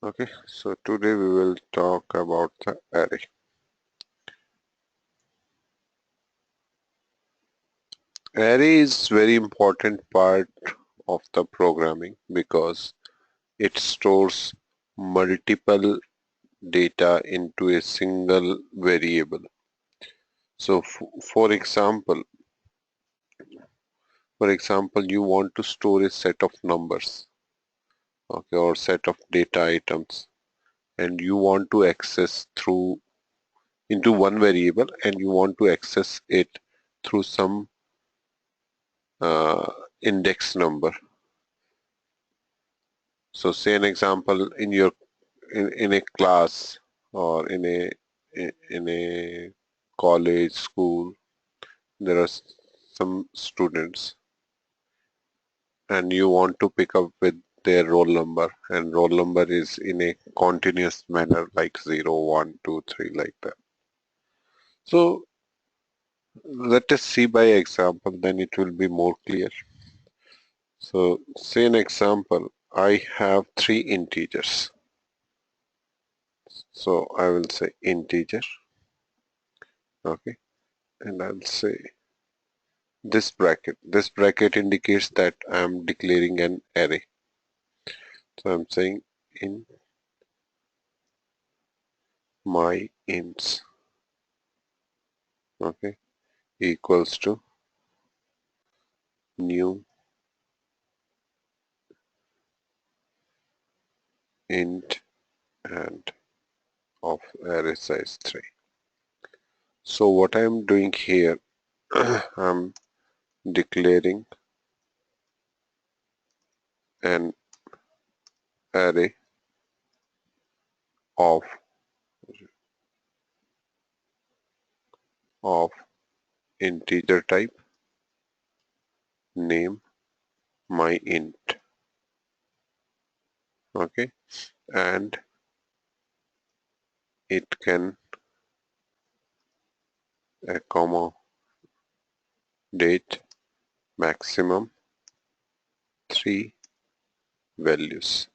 Okay, so today we will talk about the array. Array is very important part of the programming because it stores multiple data into a single variable. So for example, you want to store a set of numbers, okay, or set of data items, and you want to access through into one variable, and you want to access it through some index number. So say an example in your in a class or in a college, school, there are some students and you want to pick up with their roll number, and roll number is in a continuous manner like 0, 1, 2, 3, like that. So let us see by example, then it will be more clear. So say an example, I have three integers. So I will say integer, okay, and I'll say this bracket. This bracket indicates that I'm declaring an array. So I'm saying in my ints, okay, equals to new int and of array size 3. So what I'm doing here, I'm declaring an array of integer type, name my int, okay, and it can accommodate maximum 3 values.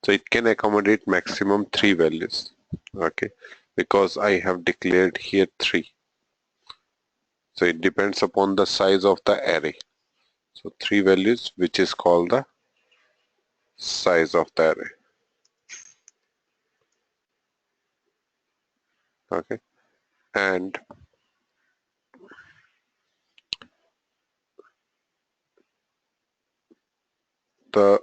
So it can accommodate maximum 3 values, okay, because I have declared here 3. So it depends upon the size of the array. So 3 values, which is called the size of the array, okay, and the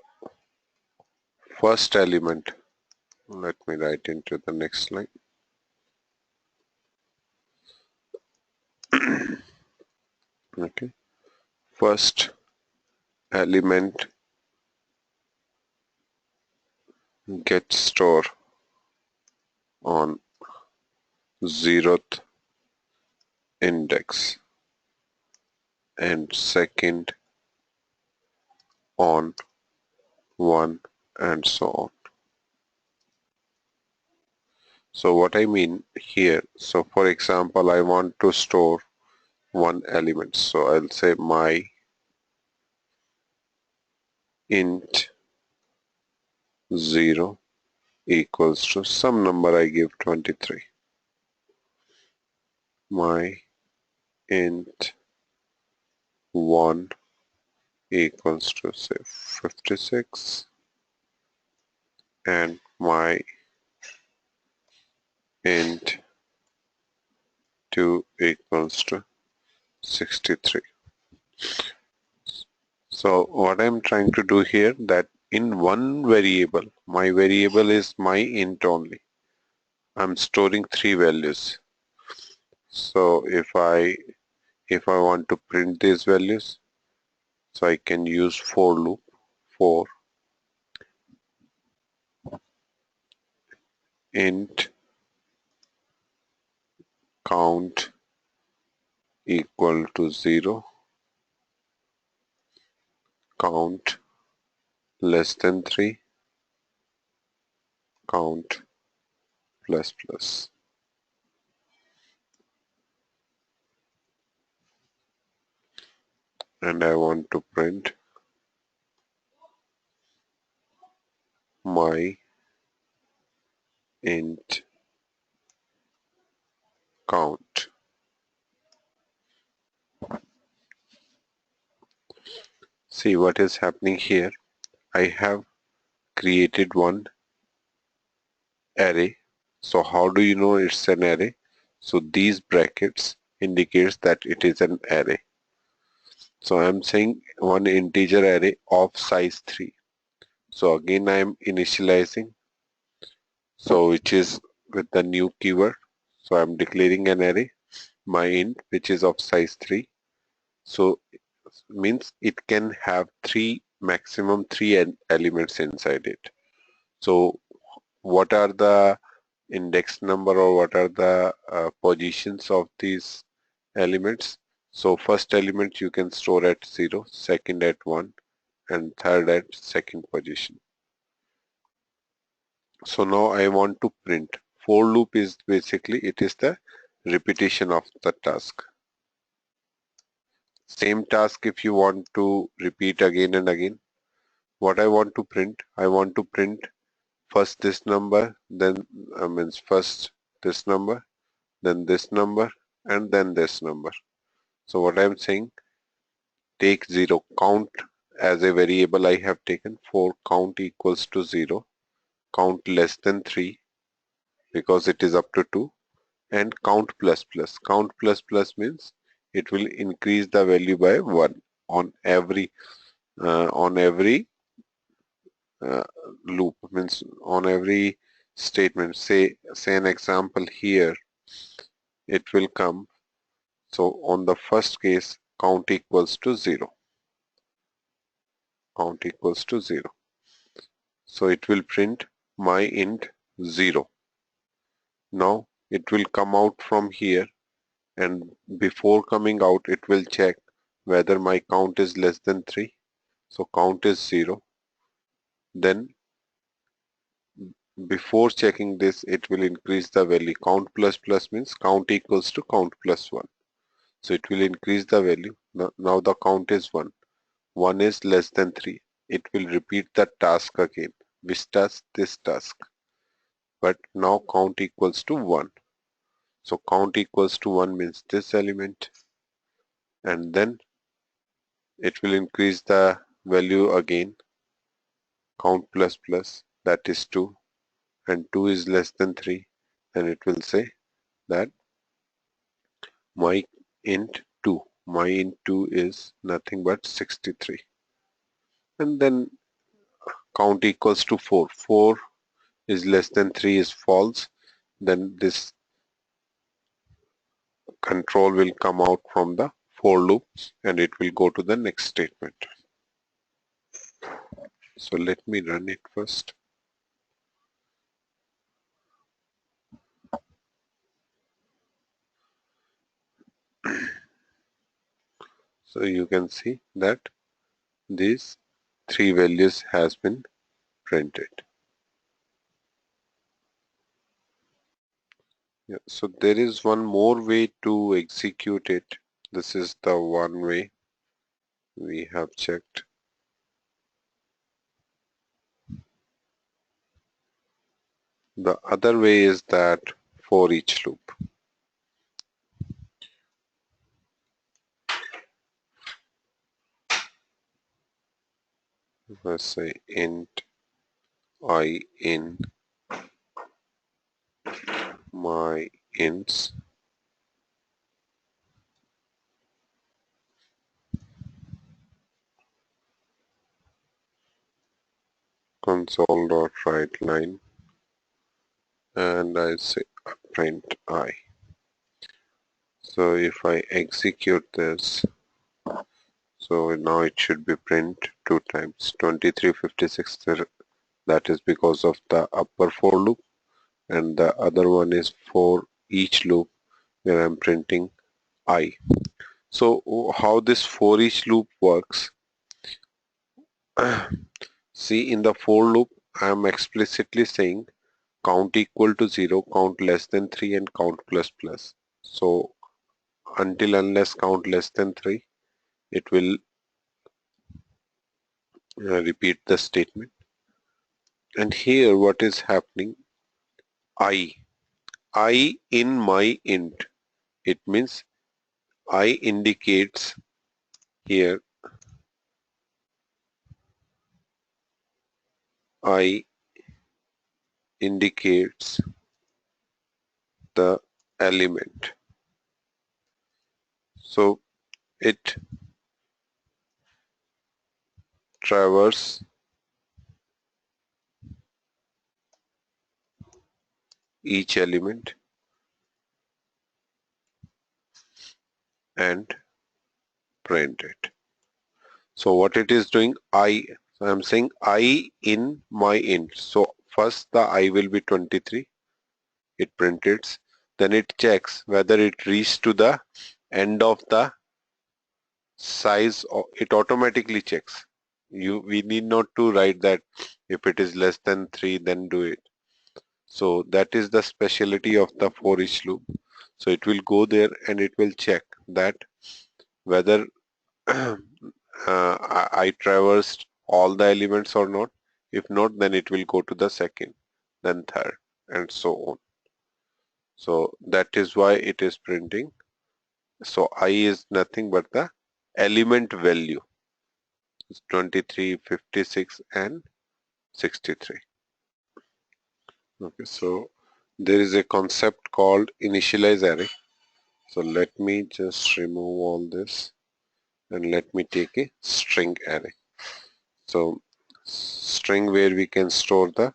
first element, let me write into the next line. Okay, first element gets stored on 0th index and second on 1 and so on. So what I mean here, so for example, I want to store one element. So I'll say my int 0 equals to some number I give 23. My int 1 equals to say 56, and my int 2 equals to 63. So what I'm trying to do here, that in one variable, my variable is my int only, I'm storing 3 values. So if I want to print these values, so I can use for loop, for int count equal to 0, count less than 3, count plus plus. And I want to print my int count. See what is happening here. I have created one array. So how do you know it's an array? So these brackets indicates that it is an array. So I'm saying one integer array of size 3. So again I am initializing, so which is with the new keyword. So I'm declaring an array, my int, which is of size 3. So means it can have maximum 3 elements inside it. So what are the index number or what are the positions of these elements? So first element you can store at 0, second at 1, and third at second position. So now I want to print. For loop is basically it is the repetition of the task. Same task if you want to repeat again and again. What I want to print? I want to print first this number, then means first this number, then this number, and then this number. So what I'm saying, take 0, count as a variable I have taken for count equals to 0, count less than 3 because it is up to 2, and count plus plus. Count plus plus means it will increase the value by 1 on every uh, loop, means on every statement. Say an example here, it will come. So on the first case, count equals to 0. Count equals to 0. So it will print my int 0. Now it will come out from here, and before coming out it will check whether my count is less than 3. So count is 0. Then before checking this, it will increase the value. Count plus plus means count equals to count plus 1. So it will increase the value. Now the count is 1. 1 is less than 3. It will repeat the task again. Which task? This task. But now count equals to 1. So count equals to 1 means this element. And then it will increase the value again. Count plus plus, that is 2. And 2 is less than 3. Then it will say that my int 2. My int 2 is nothing but 63. And then count equals to 4. 4 is less than 3 is false. Then this control will come out from the for loop and it will go to the next statement. So let me run it first. So you can see that these 3 values has been printed. Yeah, so there is one more way to execute it. This is the one way we have checked. The other way is that for each loop. Let's say int I in my ints console.writeLine and I say print I. So if I execute this, so now it should be print 2 times 2356. That is because of the upper for loop, and the other one is for each loop where I'm printing I. So how this for each loop works? See, in the for loop I am explicitly saying count equal to 0, count less than 3, and count plus plus. So until unless count less than 3, it will repeat the statement. And here what is happening, I in my int, it means I indicates here, I indicates the element. So it traverses each element and print it. So what it is doing, I'm saying I in my int. So first the I will be 23, it prints, then it checks whether it reached to the end of the size, it automatically checks. We need not to write that if it is less than 3 then do it. So that is the specialty of the for each loop. So it will go there and it will check that whether I traversed all the elements or not. If not, then it will go to the second, then third, and so on. So that is why it is printing. So I is nothing but the element value. It's 23, 56, and 63. Okay, so there is a concept called initialize array. So let me just remove all this and let me take a string array. So string where we can store the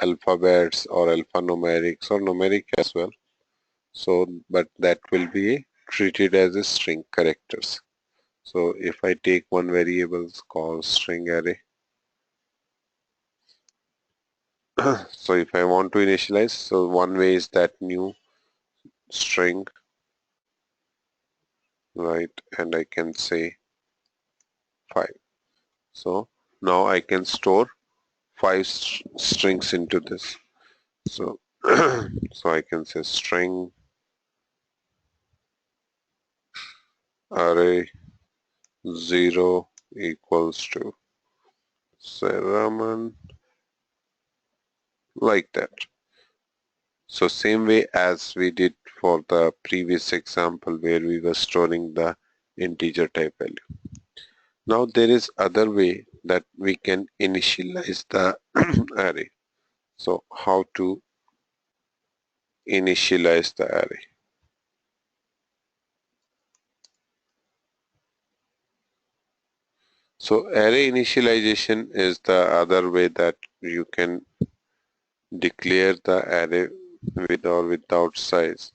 alphabets or alphanumerics or numeric as well. So but that will be treated as a string characters. So if I take one variable called string array, so if I want to initialize, so one way is that new string, right, and I can say 5. So now I can store 5 strings into this. So so I can say string array 0 equals to Raman, like that. So same way as we did for the previous example where we were storing the integer type value. Now there is other way that we can initialize the array. So how to initialize the array? So array initialization is the other way that you can declare the array with or without size.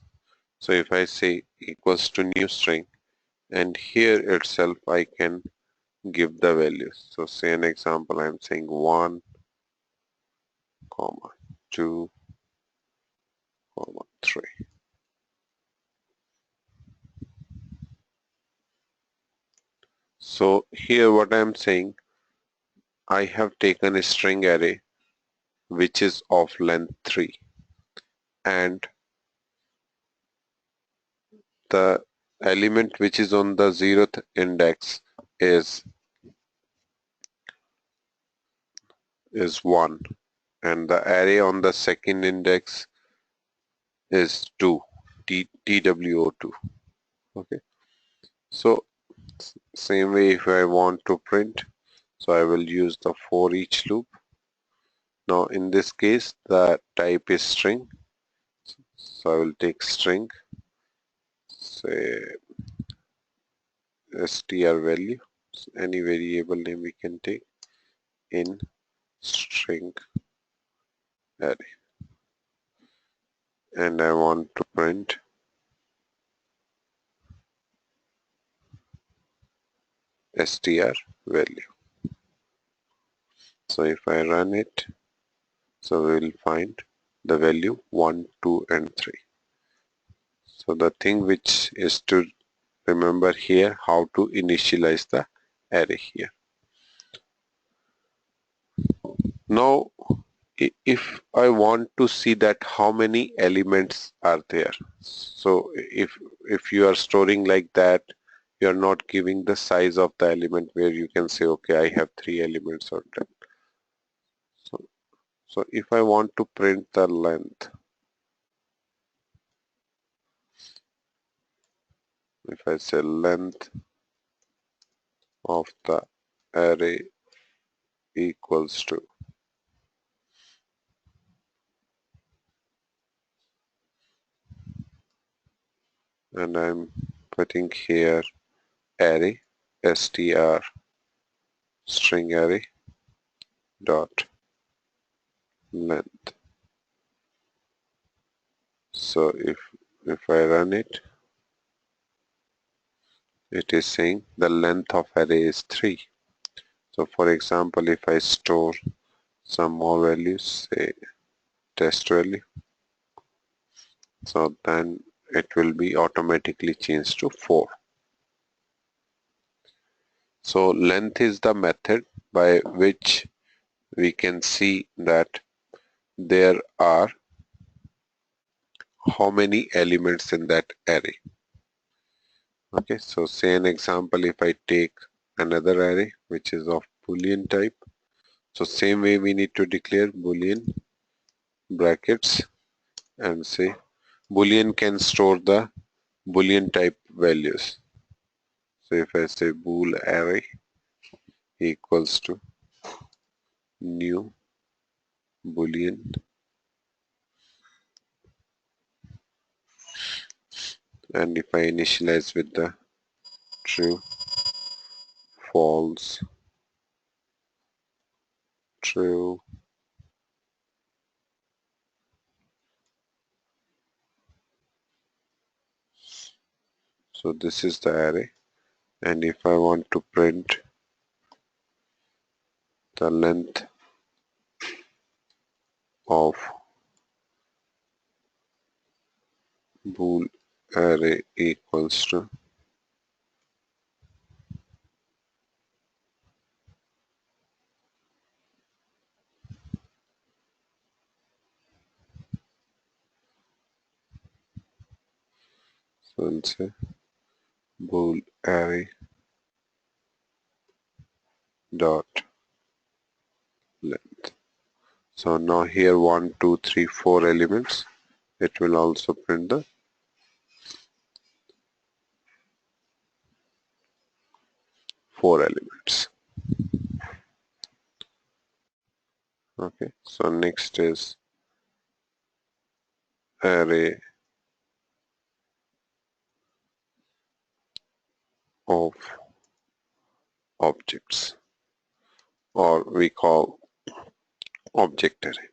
So if I say equals to new string, and here itself I can give the values. So say an example, I'm saying 1, 2, 3. So here what I'm saying, I have taken a string array which is of length 3, and the element which is on the 0th index is 1, and the array on the second index is 2, TWO2. Okay, so same way if I want to print, so I will use the for each loop. Now in this case the type is string, so I will take string, say str value, so any variable name we can take, in string array, and I want to print str value. So if I run it, so we will find the value 1, 2 and 3. So the thing which is to remember here, how to initialize the array here. Now if I want to see that how many elements are there, so if you are storing like that, you are not giving the size of the element where you can say okay I have 3 elements or 10. So if I want to print the length, if I say length of the array equals to, and I'm putting here array str string array dot length. So if I run it, it is saying the length of array is 3. So for example, if I store some more values, say test value, so then it will be automatically changed to 4. So length is the method by which we can see that there are how many elements in that array. Okay, so say an example, if I take another array which is of Boolean type, so same way we need to declare Boolean brackets and say Boolean can store the Boolean type values. So if I say bool array equals to new Boolean, and if I initialize with the true, false, true, so this is the array, and if I want to print the length of bool array equals to so I'll say bool array dot length. So now here 1, 2, 3, 4 elements. It will also print the 4 elements. Okay, so next is array of objects, or we call object array.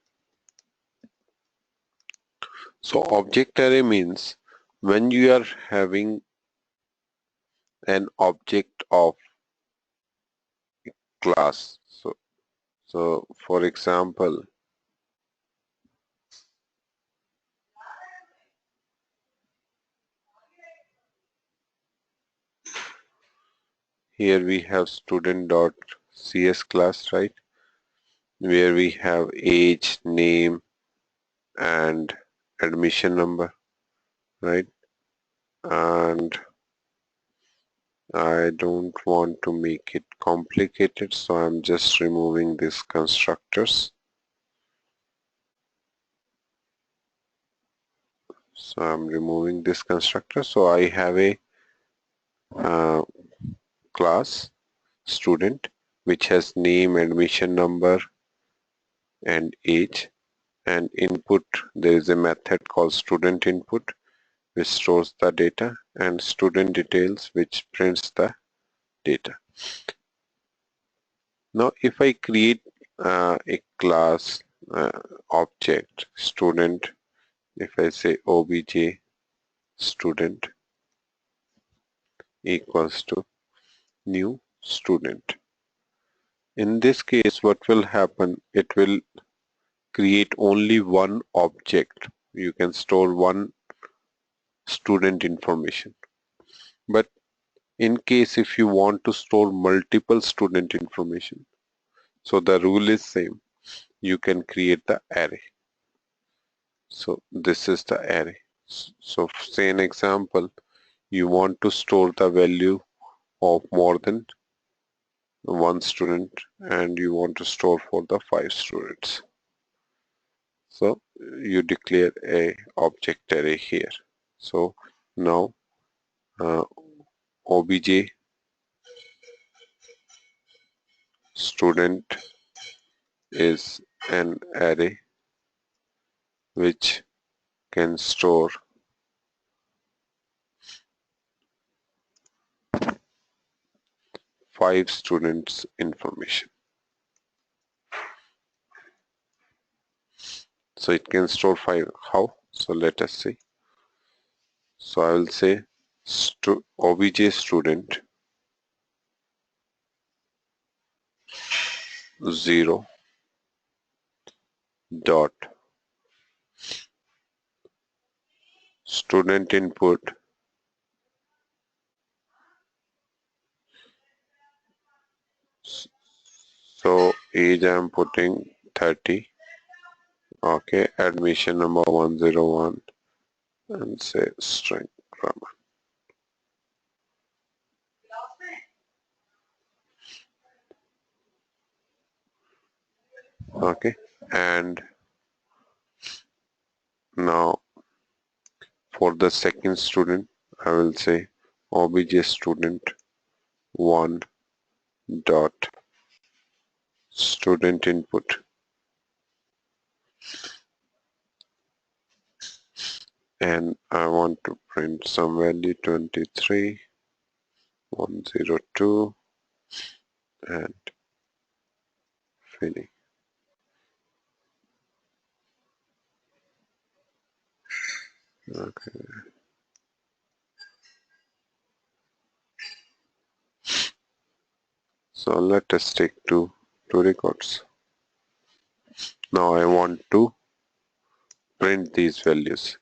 So object array means when you are having an object of class. So for example, here we have student.cs class, right? Where we have age, name, and admission number, right? And I don't want to make it complicated, so I'm just removing these constructors. So I'm removing this constructor. So I have a class student which has name, admission number, and age, and input there is a method called student input which stores the data, and student details which prints the data. Now if I create a class object student, if I say obj student equals to new student, in this case what will happen, it will create only one object. You can store one student information, but in case if you want to store multiple student information, so the rule is same, you can create the array. So this is the array. So say an example, you want to store the value of more than one student and you want to store for the 5 students. So you declare a object array here. So now obj student is an array which can store 5 students information. So it can store 5. How? So let us see. So I will say obj student 0 dot student input so age I am putting 30. Okay, admission number 101 and say string grammar. Okay, and now for the second student I will say obj student 1 dot student input and I want to print some value 23 102 and finish. Okay. So let us take two records. Now I want to print these values.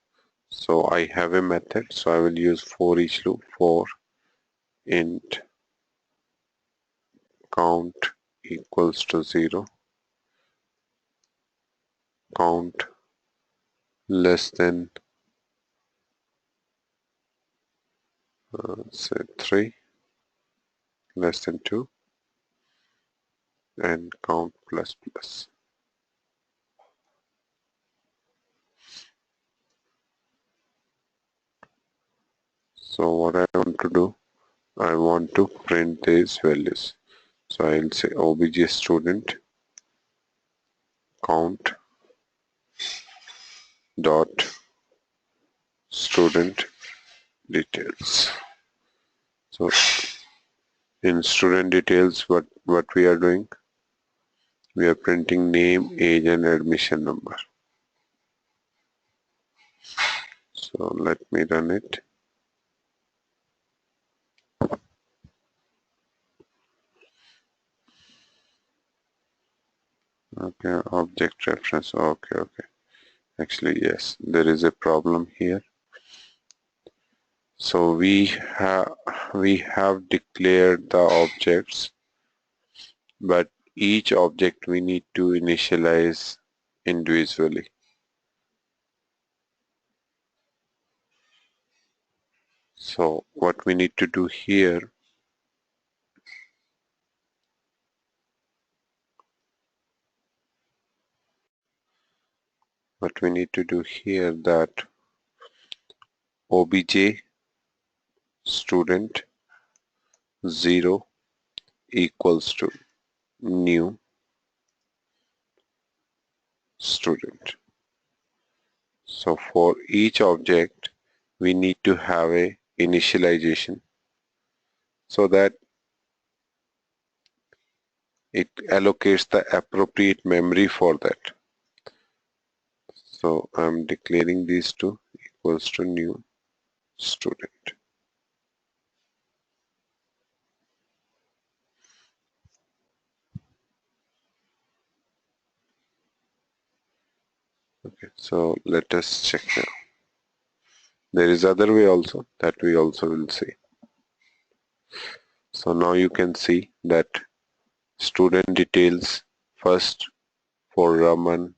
So I have a method, so I will use for each loop for int count equals to 0, count less than say 3, less than 2, and count plus plus. So what I want to do, I want to print these values. So I will say obj student count dot student details. So in student details, what we are doing, we are printing name, age, and admission number. So let me run it. Okay, object reference. Okay. Actually, yes, there is a problem here. So we have declared the objects, but each object we need to initialize individually. So what we need to do here, that obj student 0 equals to new student. So for each object we need to have a initialization so that it allocates the appropriate memory for that. So I'm declaring these two equals to new student. Okay, so let us check now. There is other way also that we also will see. So now you can see that student details first for Raman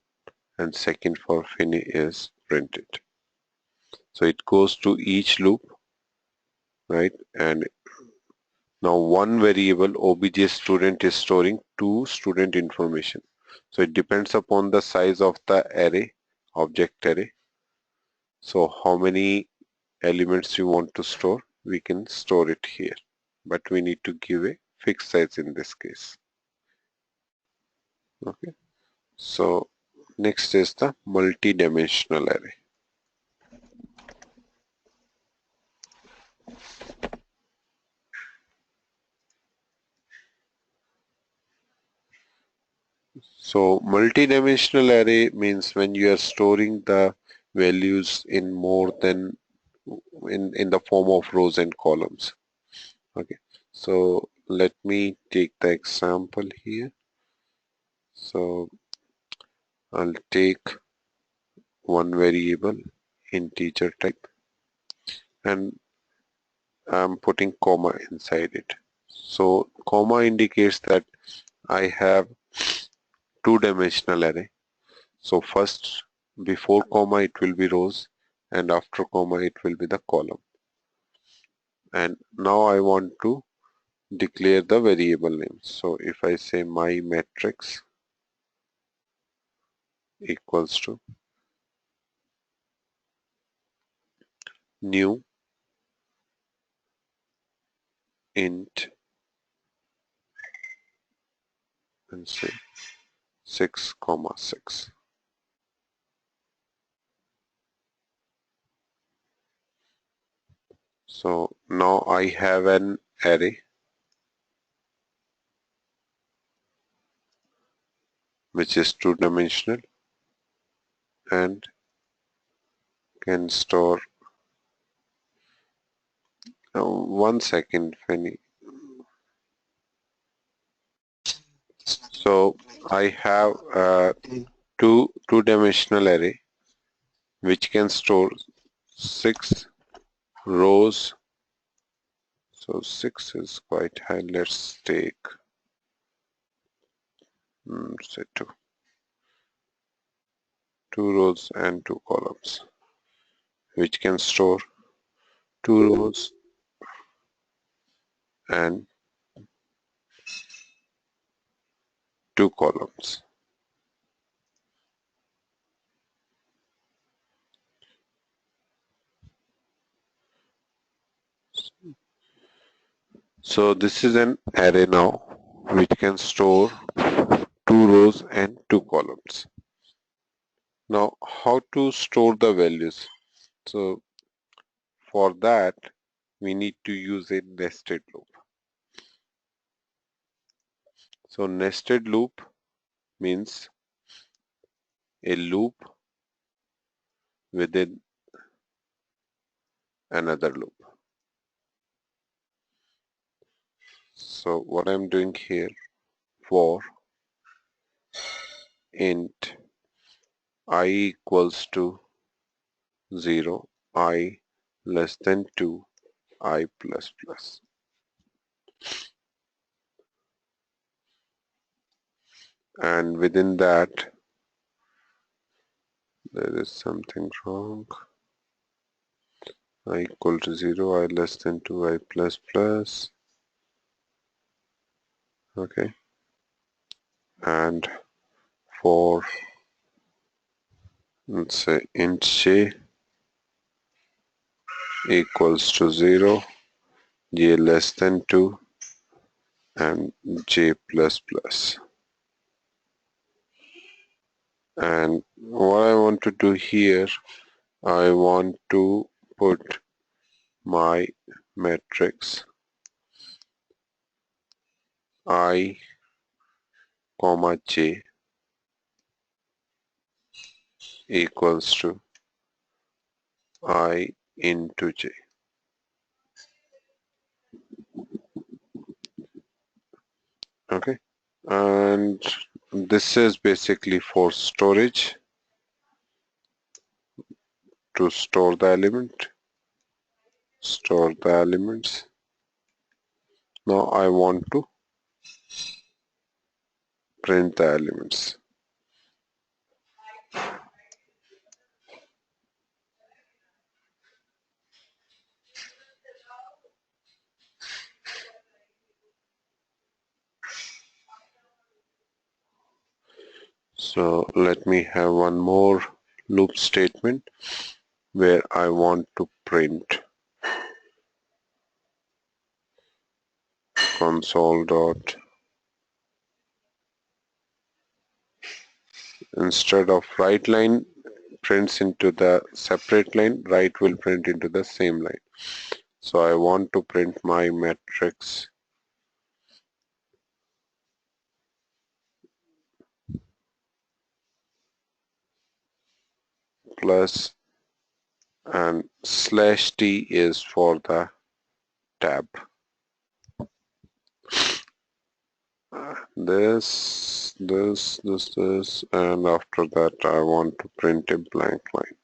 and second for Fini is printed. So it goes to each loop, right? And now one variable obj student is storing 2 student information. So it depends upon the size of the array. object array. So how many elements you want to store, we can store it here, but we need to give a fixed size in this case. Okay, so next is the multi-dimensional array. So multi-dimensional array means when you are storing the values in more than in the form of rows and columns. Okay, so let me take the example here. So I'll take one variable integer type and I'm putting comma inside it. So comma indicates that I have two-dimensional array. So first, before comma it will be rows and after comma it will be the column. And now I want to declare the variable name. So if I say my matrix equals to new int and say 6,6. So now I have an array which is two-dimensional and can store 1 second, Fanny. So I have a two-dimensional array which can store 6 rows. So 6 is quite high. Let's take say two rows and 2 columns, which can store 2 rows and 2 columns. So this is an array now which can store 2 rows and 2 columns. Now how to store the values? So for that we need to use a nested loop. So nested loop means a loop within another loop. So what I'm doing here, for int I equals to 0, I less than 2, I plus plus. And within that there is something wrong. I equal to 0, I less than 2, I plus plus. Okay. And for let's say int j equals to 0, j less than 2 and j plus plus. And what I want to do here, I want to put my matrix I comma j equals to I into j. Okay, and this is basically for storage, to store the elements. Now I want to print the elements. So let me have one more loop statement where I want to print console dot, instead of right line prints into the separate line, right will print into the same line. So I want to print my matrix plus, and slash t is for the tab. This, and after that I want to print a blank line.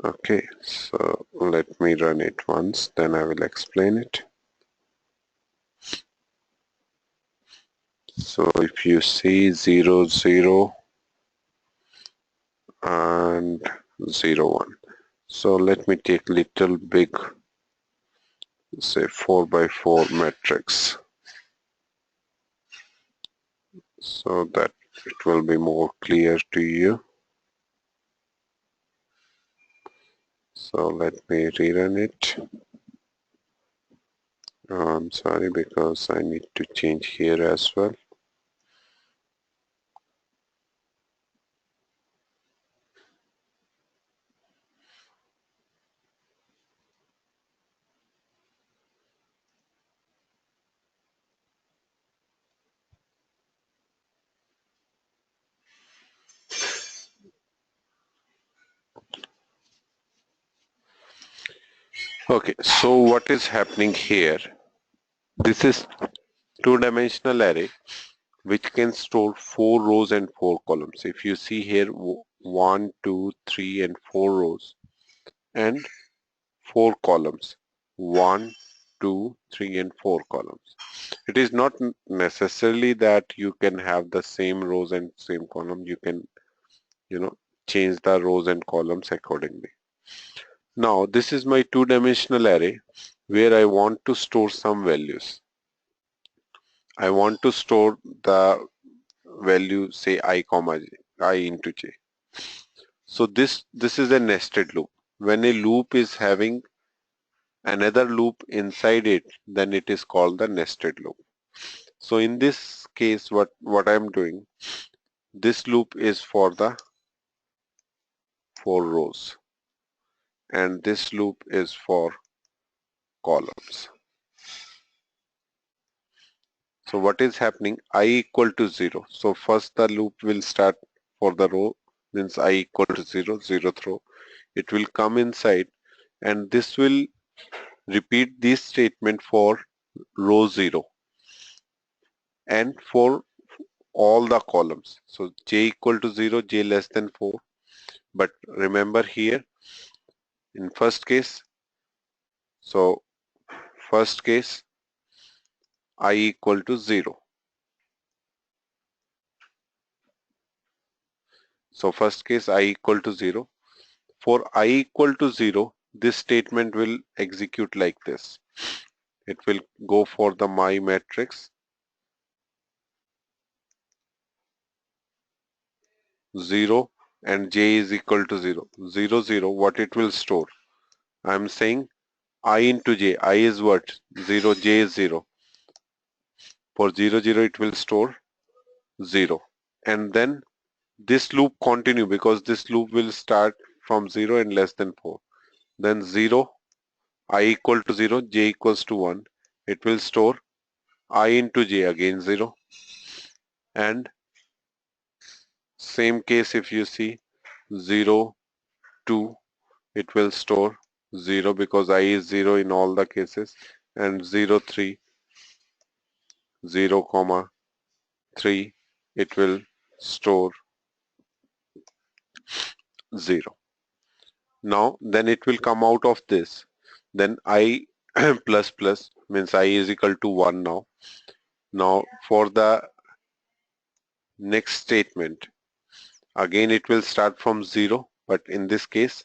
Okay, so let me run it once, then I will explain it. So if you see 0, 0 and 0, 1. So let me take little big, say 4 by 4 matrix, so that it will be more clear to you. So let me rerun it. I'm sorry, because I need to change here as well. Okay, so what is happening here? This is two-dimensional array which can store 4 rows and 4 columns. If you see here, 1, 2, 3 and 4 rows and 4 columns. 1, 2, 3 and 4 columns. It is not necessarily that you can have the same rows and same column. You can, change the rows and columns accordingly. Now this is my two-dimensional array where I want to store some values. I want to store the value, say I comma j, I into j. So this is a nested loop. When a loop is having another loop inside it, then it is called the nested loop. So in this case, what I'm doing, this loop is for the 4 rows and this loop is for columns. So what is happening? I equal to 0. So first the loop will start for the row, means I equal to 0, 0th row. It will come inside and this will repeat this statement for row 0 and for all the columns. So j equal to 0, j less than 4. But remember here, in first case, so first case I equal to 0. So first case I equal to 0. For I equal to 0, this statement will execute like this. It will go for the my matrix 0 and j is equal to 0. 0, 0, what it will store? I'm saying I into j. I is what? 0, j is 0. For 0, 0, it will store 0. And then this loop continue because this loop will start from 0 and less than 4. Then 0, I equal to 0, j equals to 1. It will store I into j, again 0. And same case, if you see 0, 2, it will store 0 because I is 0 in all the cases, and 0, 3, 0, comma 3, it will store 0. Now then it will come out of this. Then I plus plus means I is equal to 1 now. Now for the next statement, again it will start from 0, but in this case,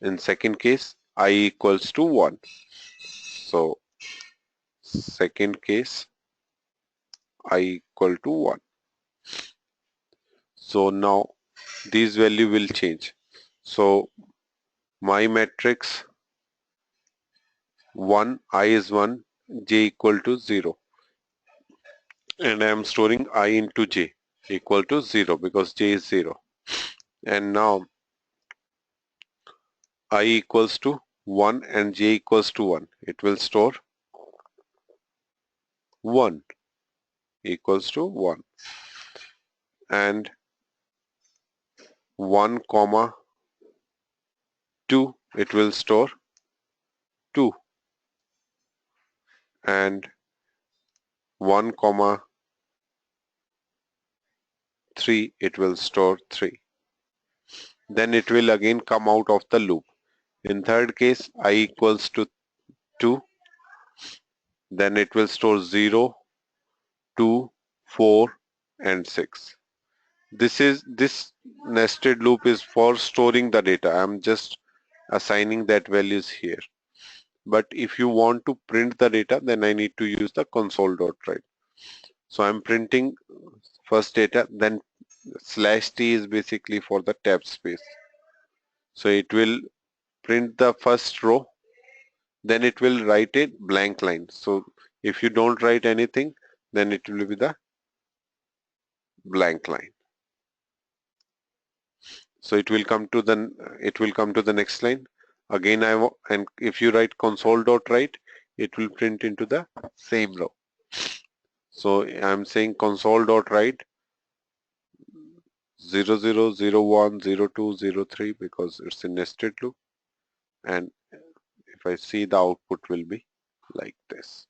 in second case, I equals to 1. So second case, I equal to 1. So now these value will change. So my matrix 1, I is 1, j equal to 0, and I am storing I into j equal to 0 because j is 0. And now I equals to 1 and j equals to 1. It will store 1 equals to 1, and 1 comma 2 it will store 2, and 1 comma 3 it will store 3. Then it will again come out of the loop. In third case, I equals to 2, then it will store 0, 2, 4 and 6. This nested loop is for storing the data. I'm just assigning that values here. But if you want to print the data, then I need to use the console.write. So I'm printing first data, then /t is basically for the tab space. So it will print the first row, then it will write a blank line. So if you don't write anything, then it will be the blank line. So it will come to the next line. Again, and if you write console.write, it will print into the same row. So I'm saying console.write 0, 0, 0, 1, 0, 2, 0, 3 because it's a nested loop. And if I see, the output will be like this.